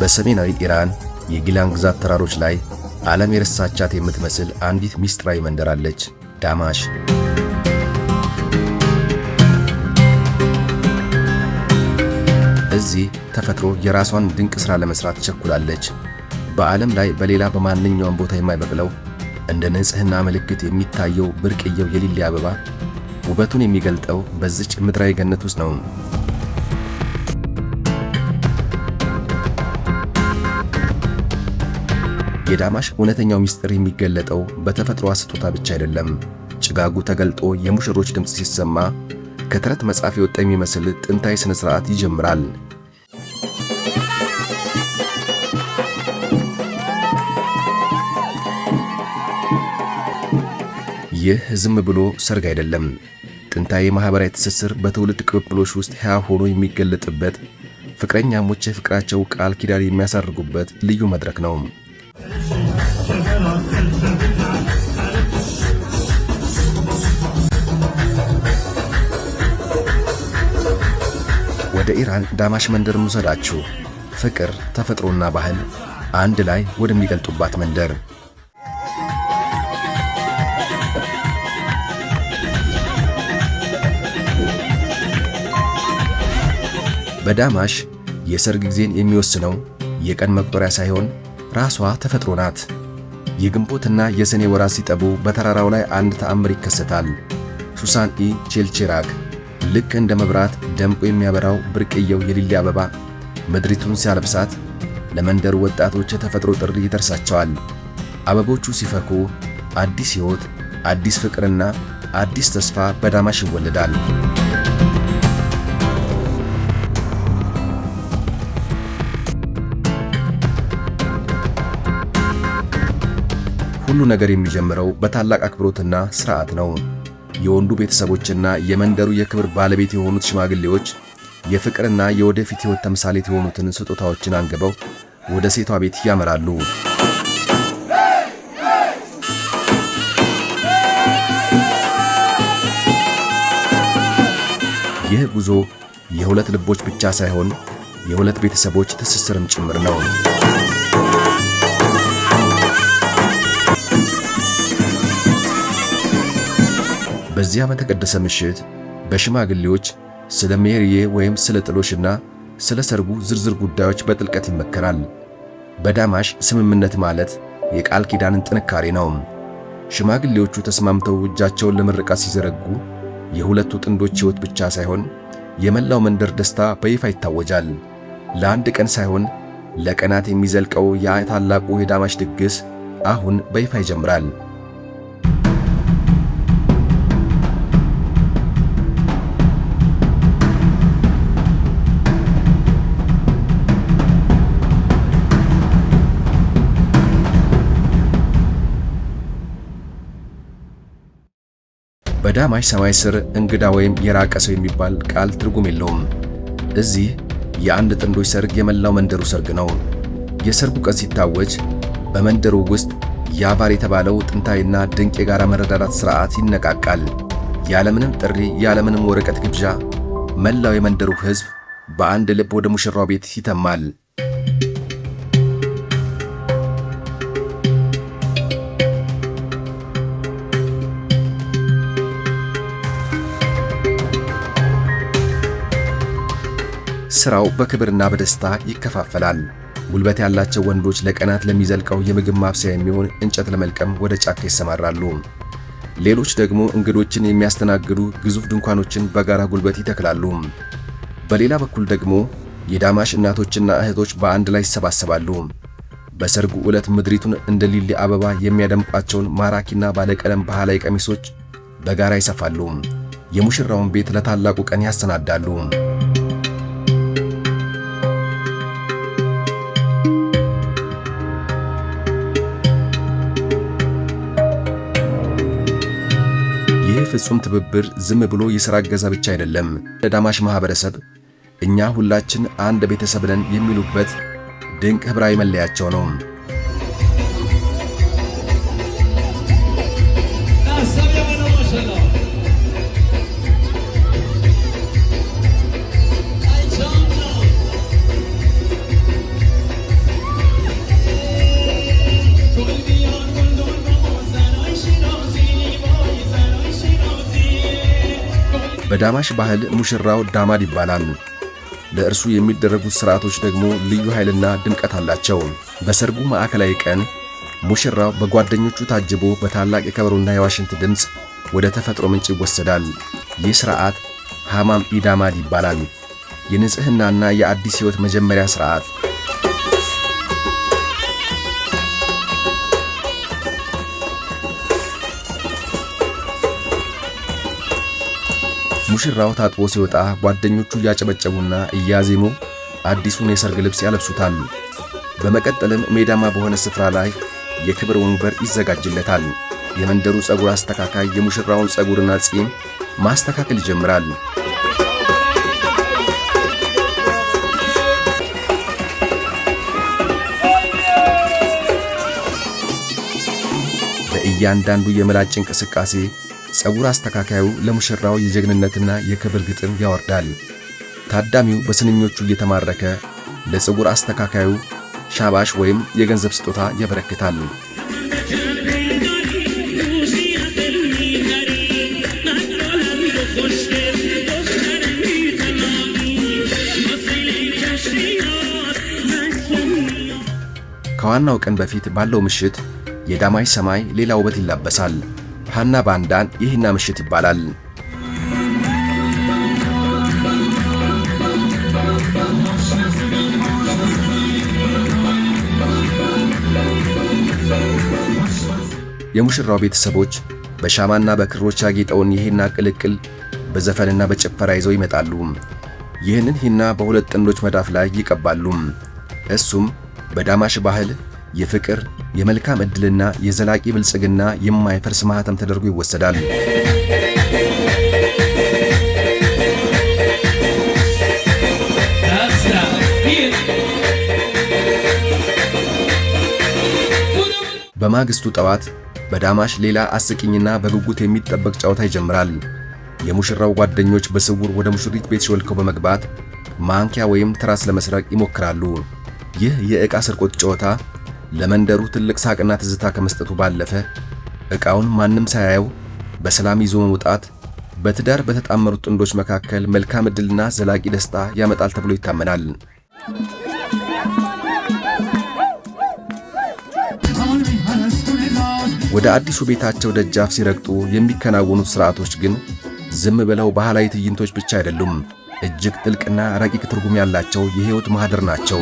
በሰሜናዊ ኢራን የጊላን ግዛት ተራሮች ላይ ዓለም የረሳቻት የምትመስል አንዲት ሚስጥራዊ መንደር አለች፣ ዳማሽ። እዚህ ተፈጥሮ የራሷን ድንቅ ሥራ ለመስራት ቸኩላለች። በዓለም ላይ በሌላ በማንኛውም ቦታ የማይበቅለው እንደ ንጽሕና ምልክት የሚታየው ብርቅየው የሊሊ አበባ ውበቱን የሚገልጠው በዚች ምድራዊ ገነት ውስጥ ነው። የዳማሽ እውነተኛው ምስጢር የሚገለጠው በተፈጥሮዋ ስጦታ ብቻ አይደለም። ጭጋጉ ተገልጦ የሙሽሮች ድምፅ ሲሰማ ከተረት መጽሐፍ የወጣ የሚመስል ጥንታዊ ሥነ ሥርዓት ይጀምራል። ይህ ዝም ብሎ ሰርግ አይደለም። ጥንታዊ ማኅበራዊ ትስስር በትውልድ ቅብብሎች ውስጥ ሕያው ሆኖ የሚገለጥበት፣ ፍቅረኛሞች የፍቅራቸው ቃል ኪዳን የሚያሳርጉበት ልዩ መድረክ ነው። ወደ ኢራን ዳማሽ መንደር እንውሰዳችሁ። ፍቅር፣ ተፈጥሮና ባህል አንድ ላይ ወደሚገልጡባት መንደር። በዳማሽ የሰርግ ጊዜን የሚወስነው የቀን መቁጠሪያ ሳይሆን ራሷ ተፈጥሮ ናት። የግንቦትና የሰኔ ወራት ሲጠቡ በተራራው ላይ አንድ ተአምር ይከሰታል። ሱሳን-ኢ ቼልቼራግ ልክ እንደ መብራት ደምቆ የሚያበራው ብርቅየው የሊሊ አበባ ምድሪቱን ሲያለብሳት ለመንደሩ ወጣቶች የተፈጥሮ ጥሪ ይደርሳቸዋል። አበቦቹ ሲፈኩ አዲስ ሕይወት፣ አዲስ ፍቅርና አዲስ ተስፋ በዳማሽ ይወለዳል። ሁሉ ነገር የሚጀምረው በታላቅ አክብሮትና ሥርዓት ነው። የወንዱ ቤተሰቦችና የመንደሩ የክብር ባለቤት የሆኑት ሽማግሌዎች የፍቅርና የወደፊት ሕይወት ተምሳሌት የሆኑትን ስጦታዎችን አንግበው ወደ ሴቷ ቤት ያመራሉ። ይህ ጉዞ የሁለት ልቦች ብቻ ሳይሆን የሁለት ቤተሰቦች ትስስርም ጭምር ነው። በዚያ በተቀደሰ ምሽት በሽማግሌዎች ስለ ሜሪዬ ወይም ስለ ጥሎሽና ስለ ሰርጉ ዝርዝር ጉዳዮች በጥልቀት ይመከራል። በዳማሽ ስምምነት ማለት የቃል ኪዳንን ጥንካሬ ነው። ሽማግሌዎቹ ተስማምተው እጃቸውን ለምርቃት ሲዘረጉ የሁለቱ ጥንዶች ሕይወት ብቻ ሳይሆን የመላው መንደር ደስታ በይፋ ይታወጃል። ለአንድ ቀን ሳይሆን ለቀናት የሚዘልቀው ያ ታላቁ የዳማሽ ድግስ አሁን በይፋ ይጀምራል። በዳማሽ ሰማይ ስር እንግዳ ወይም የራቀ ሰው የሚባል ቃል ትርጉም የለውም። እዚህ የአንድ ጥንዶች ሰርግ የመላው መንደሩ ሰርግ ነው። የሰርጉ ቀን ሲታወጅ በመንደሩ ውስጥ ያባር የተባለው ጥንታዊና ድንቅ የጋራ መረዳዳት ሥርዓት ይነቃቃል። ያለምንም ጥሪ፣ ያለምንም ወረቀት ግብዣ መላው የመንደሩ ሕዝብ በአንድ ልብ ወደ ሙሽራው ቤት ይተማል። ሥራው በክብርና በደስታ ይከፋፈላል። ጉልበት ያላቸው ወንዶች ለቀናት ለሚዘልቀው የምግብ ማብሰያ የሚሆን እንጨት ለመልቀም ወደ ጫካ ይሰማራሉ። ሌሎች ደግሞ እንግዶችን የሚያስተናግዱ ግዙፍ ድንኳኖችን በጋራ ጉልበት ይተክላሉ። በሌላ በኩል ደግሞ የዳማሽ እናቶችና እህቶች በአንድ ላይ ይሰባሰባሉ። በሰርጉ ዕለት ምድሪቱን እንደ ሊሊ አበባ የሚያደምቋቸውን ማራኪና ባለቀለም ባህላዊ ቀሚሶች በጋራ ይሰፋሉ። የሙሽራውን ቤት ለታላቁ ቀን ያሰናዳሉ። ይህ ፍጹም ትብብር ዝም ብሎ የሥራ እገዛ ብቻ አይደለም። ለዳማሽ ማህበረሰብ እኛ ሁላችን አንድ ቤተሰብ ነን የሚሉበት ድንቅ ኅብራዊ መለያቸው ነው። በዳማሽ ባህል ሙሽራው ዳማድ ይባላል። ለእርሱ የሚደረጉት ሥርዓቶች ደግሞ ልዩ ኃይልና ድምቀት አላቸው። በሰርጉ ማዕከላዊ ቀን ሙሽራው በጓደኞቹ ታጅቦ በታላቅ የከበሮና የዋሽንት ድምፅ ወደ ተፈጥሮ ምንጭ ይወሰዳል። ይህ ሥርዓት ሐማም ኢዳማድ ይባላል። የንጽሕናና የአዲስ ሕይወት መጀመሪያ ሥርዓት። ሙሽራው ታጥቦ ሲወጣ ጓደኞቹ እያጨበጨቡና እያዜሙ አዲሱን የሰርግ ልብስ ያለብሱታል። በመቀጠልም ሜዳማ በሆነ ስፍራ ላይ የክብር ወንበር ይዘጋጅለታል። የመንደሩ ጸጉር አስተካካይ የሙሽራውን ጸጉርና ጺም ማስተካከል ይጀምራል። በእያንዳንዱ የምላጭ እንቅስቃሴ ጸጉር አስተካካዩ ለሙሽራው የጀግንነትና የክብር ግጥም ያወርዳል። ታዳሚው በስንኞቹ እየተማረከ ለጸጉር አስተካካዩ ሻባሽ ወይም የገንዘብ ስጦታ ያበረክታል። ከዋናው ቀን በፊት ባለው ምሽት የዳማሽ ሰማይ ሌላ ውበት ይላበሳል። ሃና ባንዳን የሂና ምሽት ይባላል። የሙሽራው ቤተሰቦች በሻማና በክሮች ያጌጠውን የሂና ቅልቅል በዘፈንና በጭፈራ ይዘው ይመጣሉ። ይህንን ሂና በሁለት ጥንዶች መዳፍ ላይ ይቀባሉ። እሱም በዳማሽ ባህል የፍቅር፣ የመልካም ዕድልና የዘላቂ ብልጽግና የማይፈርስ ማህተም ተደርጎ ይወሰዳል። በማግስቱ ጠዋት በዳማሽ ሌላ አስቂኝና በጉጉት የሚጠበቅ ጨዋታ ይጀምራል። የሙሽራው ጓደኞች በስውር ወደ ሙሽሪት ቤት ሾልከው በመግባት ማንኪያ ወይም ትራስ ለመስረቅ ይሞክራሉ። ይህ የዕቃ ስርቆት ጨዋታ ለመንደሩ ትልቅ ሳቅና ትዝታ ከመስጠቱ ባለፈ ዕቃውን ማንም ሳያየው በሰላም ይዞ መውጣት በትዳር በተጣመሩት ጥንዶች መካከል መልካም ዕድልና ዘላቂ ደስታ ያመጣል ተብሎ ይታመናል። ወደ አዲሱ ቤታቸው ደጃፍ ሲረግጡ የሚከናወኑት ሥርዓቶች ግን ዝም ብለው ባህላዊ ትዕይንቶች ብቻ አይደሉም። እጅግ ጥልቅና ረቂቅ ትርጉም ያላቸው የሕይወት ማህደር ናቸው።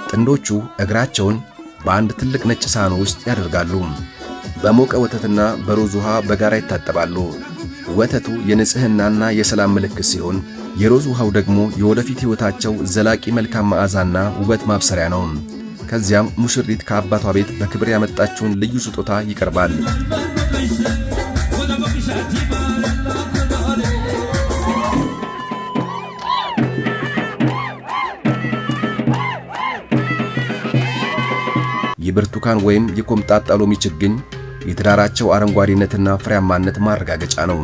ጥንዶቹ እግራቸውን በአንድ ትልቅ ነጭ ሳህን ውስጥ ያደርጋሉ። በሞቀ ወተትና በሮዝ ውሃ በጋራ ይታጠባሉ። ወተቱ የንጽህናና የሰላም ምልክት ሲሆን፣ የሮዝ ውሃው ደግሞ የወደፊት ሕይወታቸው ዘላቂ መልካም መዓዛና ውበት ማብሰሪያ ነው። ከዚያም ሙሽሪት ከአባቷ ቤት በክብር ያመጣችውን ልዩ ስጦታ ይቀርባል። የብርቱካን ወይም የኮምጣጣ ሎሚ ችግኝ የትዳራቸው አረንጓዴነትና ፍሬያማነት ማረጋገጫ ነው።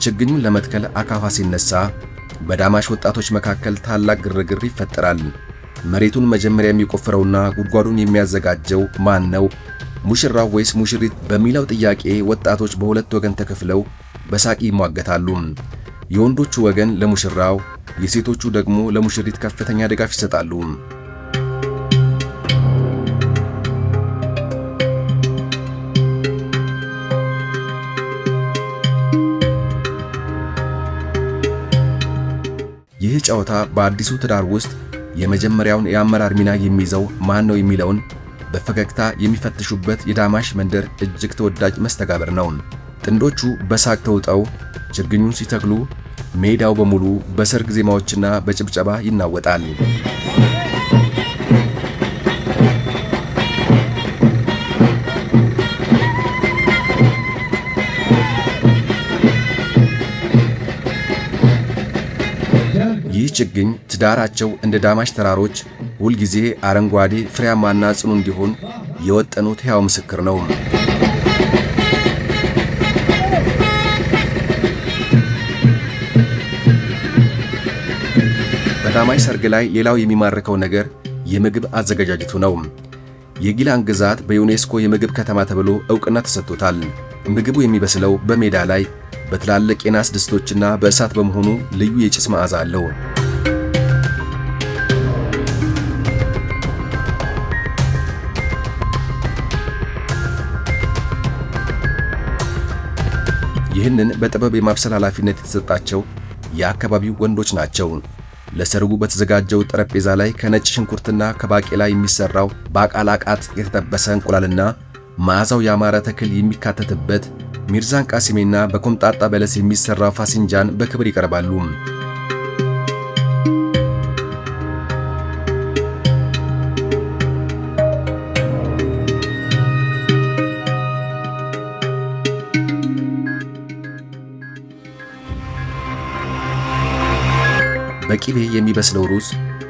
ችግኙን ለመትከል አካፋ ሲነሳ በዳማሽ ወጣቶች መካከል ታላቅ ግርግር ይፈጠራል። መሬቱን መጀመሪያ የሚቆፍረውና ጉድጓዱን የሚያዘጋጀው ማን ነው? ሙሽራው ወይስ ሙሽሪት በሚለው ጥያቄ ወጣቶች በሁለት ወገን ተከፍለው በሳቅ ይሟገታሉ። የወንዶቹ ወገን ለሙሽራው፣ የሴቶቹ ደግሞ ለሙሽሪት ከፍተኛ ድጋፍ ይሰጣሉ። ይህ ጨዋታ በአዲሱ ትዳር ውስጥ የመጀመሪያውን የአመራር ሚና የሚይዘው ማን ነው የሚለውን በፈገግታ የሚፈትሹበት የዳማሽ መንደር እጅግ ተወዳጅ መስተጋብር ነው። ጥንዶቹ በሳቅ ተውጠው ችግኙን ሲተክሉ ሜዳው በሙሉ በሰርግ ዜማዎችና በጭብጨባ ይናወጣል። ይህ ችግኝ ትዳራቸው እንደ ዳማሽ ተራሮች ሁልጊዜ አረንጓዴ፣ ፍሬያማና ጽኑ እንዲሆን የወጠኑት ሕያው ምስክር ነው። በዳማሽ ሰርግ ላይ ሌላው የሚማርከው ነገር የምግብ አዘገጃጀቱ ነው። የጊላን ግዛት በዩኔስኮ የምግብ ከተማ ተብሎ ዕውቅና ተሰጥቶታል። ምግቡ የሚበስለው በሜዳ ላይ በትላልቅ የናስ ድስቶችና በእሳት በመሆኑ ልዩ የጭስ መዓዛ አለው። ይህንን በጥበብ የማብሰል ኃላፊነት የተሰጣቸው የአካባቢው ወንዶች ናቸው። ለሰርጉ በተዘጋጀው ጠረጴዛ ላይ ከነጭ ሽንኩርትና ከባቄላ የሚሰራው በአቃላቃት የተጠበሰ እንቁላልና መዓዛው ያማረ ተክል የሚካተትበት ሚርዛን ቃሲሜና በኮምጣጣ በለስ የሚሰራው ፋሲንጃን በክብር ይቀርባሉ። በቂቤ የሚበስለው ሩዝ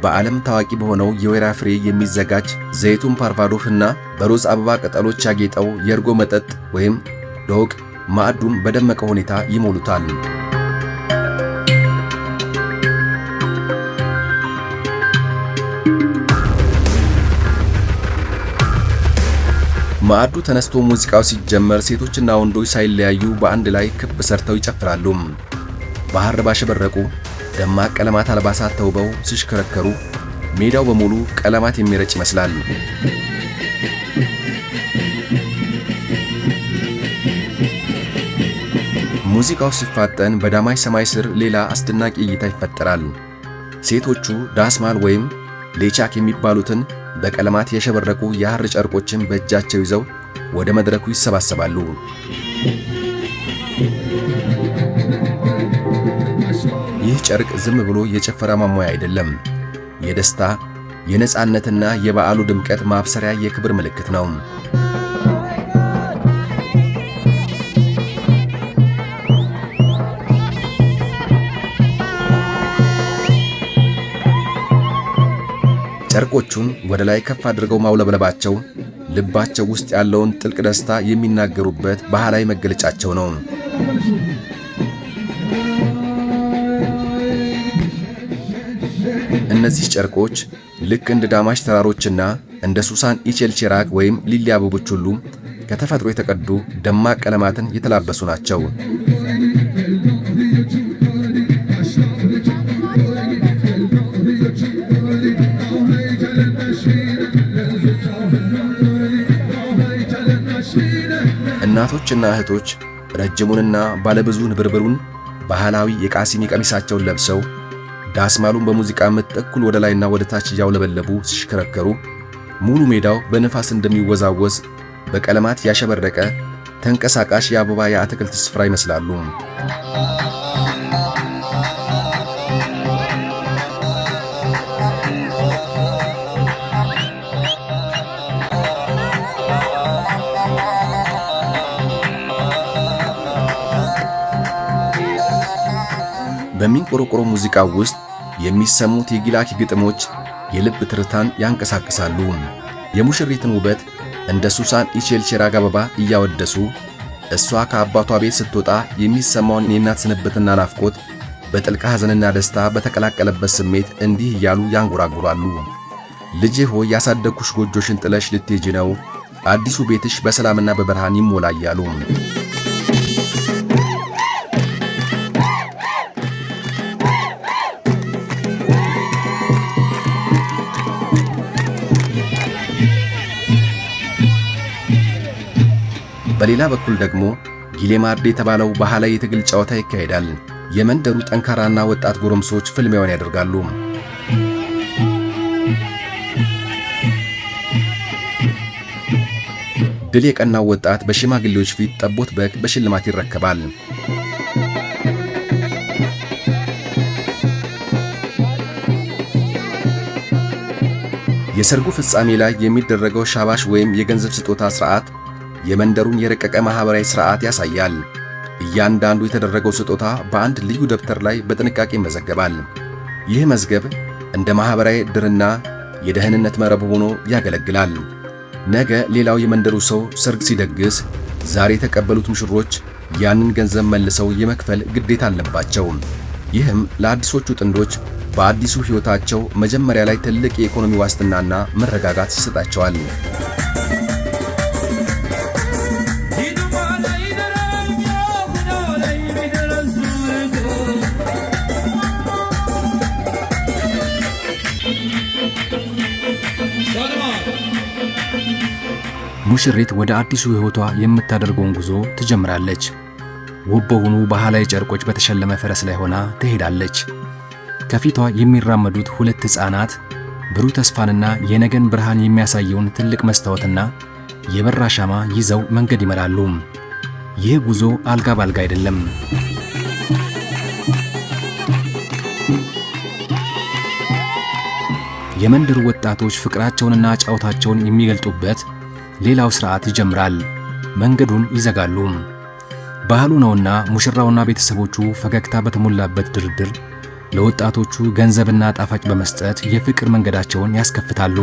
በዓለም ታዋቂ በሆነው የወይራ ፍሬ የሚዘጋጅ ዘይቱን ፓርቫዶፍ እና በሮዝ አበባ ቅጠሎች ያጌጠው የእርጎ መጠጥ ወይም ዶግ ማዕዱን በደመቀ ሁኔታ ይሞሉታል። ማዕዱ ተነስቶ ሙዚቃው ሲጀመር ሴቶችና ወንዶች ሳይለያዩ በአንድ ላይ ክብ ሰርተው ይጨፍራሉ። በሐር ባሸበረቁ ደማቅ ቀለማት አልባሳት ተውበው ሲሽከረከሩ ሜዳው በሙሉ ቀለማት የሚረጭ ይመስላል። ሙዚቃው ሲፋጠን በዳማይ ሰማይ ስር ሌላ አስደናቂ እይታ ይፈጠራል። ሴቶቹ ዳስማል ወይም ሌቻክ የሚባሉትን በቀለማት የሸበረቁ የሐር ጨርቆችን በእጃቸው ይዘው ወደ መድረኩ ይሰባሰባሉ። ይህ ጨርቅ ዝም ብሎ የጭፈራ ማሟያ አይደለም። የደስታ፣ የነጻነትና የበዓሉ ድምቀት ማብሰሪያ የክብር ምልክት ነው። ጨርቆቹን ወደ ላይ ከፍ አድርገው ማውለብለባቸው ልባቸው ውስጥ ያለውን ጥልቅ ደስታ የሚናገሩበት ባህላዊ መገለጫቸው ነው። እነዚህ ጨርቆች ልክ እንደ ዳማሽ ተራሮችና እንደ ሱሳን ኢቼልቼራክ ወይም ሊሊ አበቦች ሁሉ ከተፈጥሮ የተቀዱ ደማቅ ቀለማትን የተላበሱ ናቸው። እናቶችና እህቶች ረጅሙንና ባለብዙ ንብርብሩን ባህላዊ የቃሲሚ ቀሚሳቸውን ለብሰው ዳስማሉን በሙዚቃ ምት እኩል ወደ ላይና ወደ ታች እያውለበለቡ ሲሽከረከሩ ሙሉ ሜዳው በነፋስ እንደሚወዛወዝ በቀለማት ያሸበረቀ ተንቀሳቃሽ የአበባ የአትክልት ስፍራ ይመስላሉ። በሚንቆረቆረው ሙዚቃው ውስጥ የሚሰሙት የጊላኪ ግጥሞች የልብ ትርታን ያንቀሳቅሳሉ። የሙሽሪትን ውበት እንደ ሱሳን ኢቼልቼራክ አበባ እያወደሱ እሷ ከአባቷ ቤት ስትወጣ የሚሰማውን የእናት ስንብትና ናፍቆት በጥልቅ ሐዘንና ደስታ በተቀላቀለበት ስሜት እንዲህ እያሉ ያንጎራጉራሉ። ልጄ ሆይ ያሳደግኩሽ ጎጆሽን ጥለሽ ልትሄጂ ነው፣ አዲሱ ቤትሽ በሰላምና በብርሃን ይሞላ እያሉ በሌላ በኩል ደግሞ ጊሌማርድ የተባለው ባህላዊ የትግል ጨዋታ ይካሄዳል። የመንደሩ ጠንካራና ወጣት ጎረምሶች ፍልሚያውን ያደርጋሉ። ድል የቀናው ወጣት በሽማግሌዎች ፊት ጠቦት በግ በሽልማት ይረከባል። የሰርጉ ፍጻሜ ላይ የሚደረገው ሻባሽ ወይም የገንዘብ ስጦታ ሥርዓት የመንደሩን የረቀቀ ማህበራዊ ሥርዓት ያሳያል። እያንዳንዱ የተደረገው ስጦታ በአንድ ልዩ ደብተር ላይ በጥንቃቄ ይመዘገባል። ይህ መዝገብ እንደ ማህበራዊ ዕድርና የደህንነት መረብ ሆኖ ያገለግላል። ነገ ሌላው የመንደሩ ሰው ሰርግ ሲደግስ ዛሬ የተቀበሉት ሙሽሮች ያንን ገንዘብ መልሰው የመክፈል ግዴታ አለባቸው። ይህም ለአዲሶቹ ጥንዶች በአዲሱ ሕይወታቸው መጀመሪያ ላይ ትልቅ የኢኮኖሚ ዋስትናና መረጋጋት ይሰጣቸዋል። ሙሽሪት ወደ አዲሱ ሕይወቷ የምታደርገውን ጉዞ ትጀምራለች። ውብ በሆኑ ባህላዊ ጨርቆች በተሸለመ ፈረስ ላይ ሆና ትሄዳለች። ከፊቷ የሚራመዱት ሁለት ሕፃናት ብሩህ ተስፋንና የነገን ብርሃን የሚያሳየውን ትልቅ መስታወትና የበራ ሻማ ይዘው መንገድ ይመራሉ። ይህ ጉዞ አልጋ ባልጋ አይደለም። የመንደሩ ወጣቶች ፍቅራቸውንና ጨዋታቸውን የሚገልጡበት ሌላው ሥርዓት ይጀምራል። መንገዱን ይዘጋሉ። ባህሉ ነውና ሙሽራውና ቤተሰቦቹ ፈገግታ በተሞላበት ድርድር ለወጣቶቹ ገንዘብና ጣፋጭ በመስጠት የፍቅር መንገዳቸውን ያስከፍታሉ።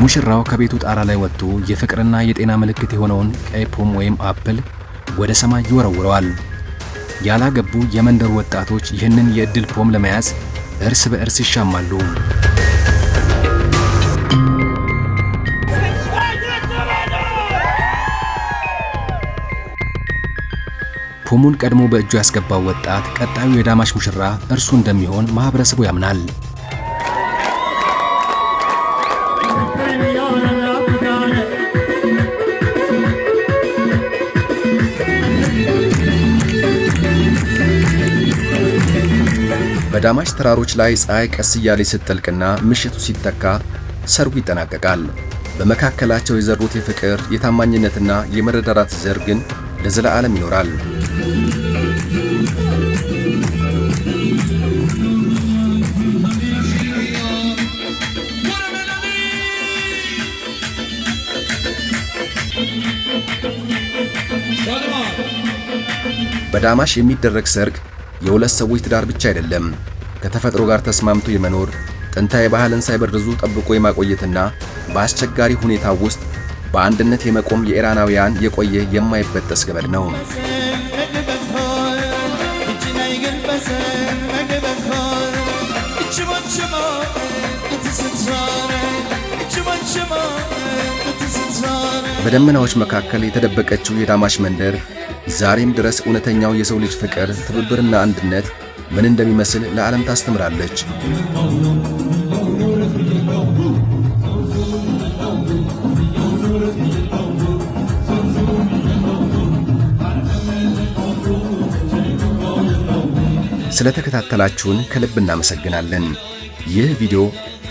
ሙሽራው ከቤቱ ጣራ ላይ ወጥቶ የፍቅርና የጤና ምልክት የሆነውን ቀይ ፖም ወይም አፕል ወደ ሰማይ ይወረውረዋል። ያላገቡ የመንደሩ ወጣቶች ይህንን የዕድል ፖም ለመያዝ እርስ በእርስ ይሻማሉ። ፖሙን ቀድሞ በእጁ ያስገባው ወጣት ቀጣዩ የዳማሽ ሙሽራ እርሱ እንደሚሆን ማህበረሰቡ ያምናል። በዳማሽ ተራሮች ላይ ፀሐይ ቀስ እያለች ስትጠልቅና ምሽቱ ሲተካ ሰርጉ ይጠናቀቃል። በመካከላቸው የዘሩት የፍቅር የታማኝነትና የመረዳዳት ዘር ግን ለዘላለም ይኖራል። በዳማሽ የሚደረግ ሰርግ የሁለት ሰዎች ትዳር ብቻ አይደለም። ከተፈጥሮ ጋር ተስማምቶ የመኖር ጥንታዊ ባህልን ሳይበርዙ ጠብቆ የማቆየትና በአስቸጋሪ ሁኔታ ውስጥ በአንድነት የመቆም የኢራናውያን የቆየ የማይበጠስ ገመድ ነው። በደመናዎች መካከል የተደበቀችው የዳማሽ መንደር ዛሬም ድረስ እውነተኛው የሰው ልጅ ፍቅር፣ ትብብርና አንድነት ምን እንደሚመስል ለዓለም ታስተምራለች። ስለተከታተላችሁን ከልብ እናመሰግናለን። ይህ ቪዲዮ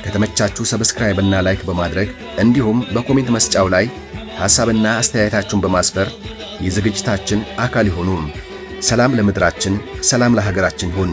ከተመቻችሁ ሰብስክራይብ እና ላይክ በማድረግ እንዲሁም በኮሜንት መስጫው ላይ ሐሳብና አስተያየታችሁን በማስፈር የዝግጅታችን አካል ይሁኑ። ሰላም ለምድራችን፣ ሰላም ለሀገራችን ይሁን።